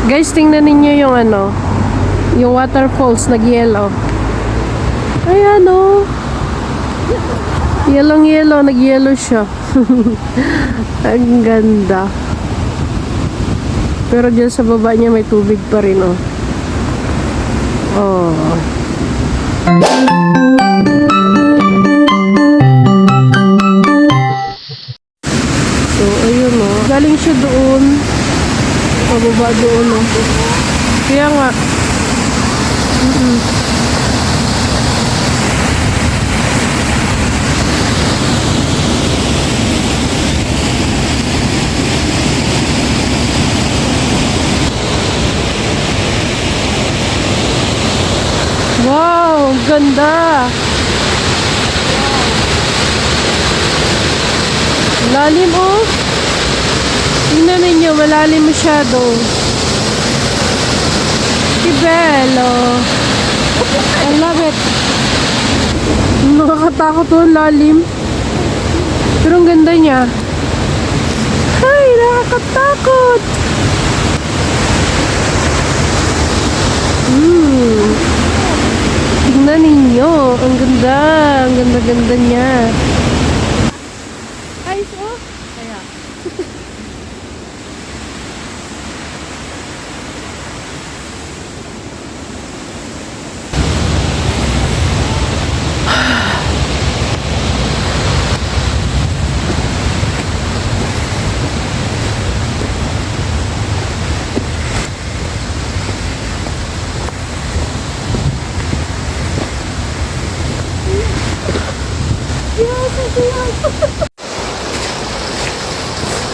Guys, tingnan ninyo yung ano, yung waterfalls nag-yellow. Ayan o. Yellow, nag-yellow siya. Ang ganda. Pero dyan sa baba niya may tubig pa rin oh. Oh. So, ayun oh. Galing siya doon. Pababa doon oh. Kaya nga. Wow, ganda. Lalim oh. Tingnan ninyo, malalim masyado. Ibelo. I love it. Nakakatakot oh, lalim. Pero ang ganda niya. Ay, nakakatakot. Tingnan ninyo, ang ganda. Ang ganda-ganda niya. Ay, oh. Kaya.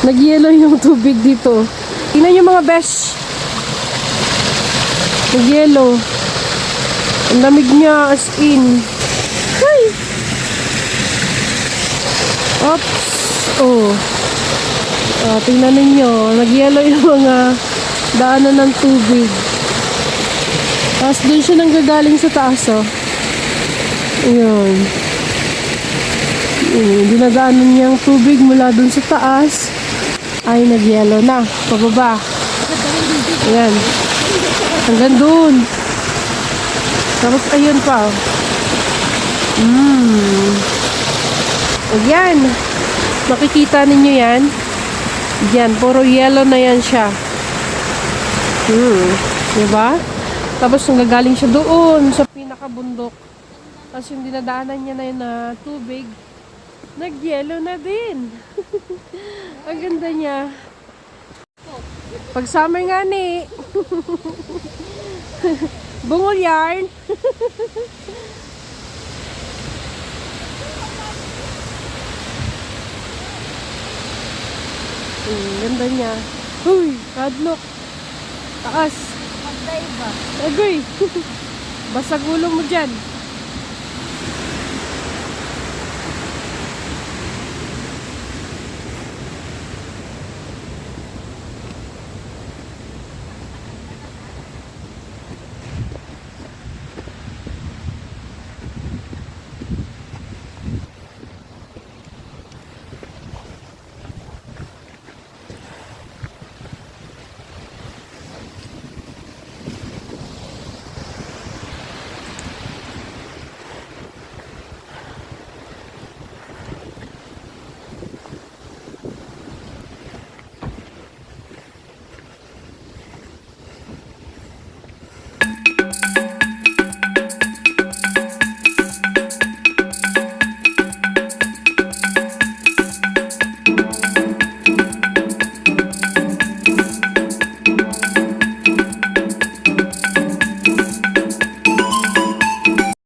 Nag-yellow yung tubig dito. Tingnan yung mga besh. Nag-yellow. Ang lamig niya as in. Ay! Oops! Oh. Tingnan ninyo. Nag-yellow yung mga daanan ng tubig. Tapos doon siya nanggagaling sa taas oh. Ayun. Dinadaanan niya ang tubig mula dun sa taas. Ay, nag-yellow na. Pababa. Ayan. Hanggang dun. Tapos, ayun pa. Ayan. Makikita ninyo yan. Yan. Puro yellow na yan siya. Diba? Tapos, nanggagaling siya doon sa pinakabundok. Tapos, yung dinadaanan niya na yun na tubig, nag-yellow na din. Ang ganda niya. Pag summer nga ni. Bungol yarn. Ganda niya. Huy, kadlok. Taas. Magdive ba? Agoy. Basag ulo mo dyan.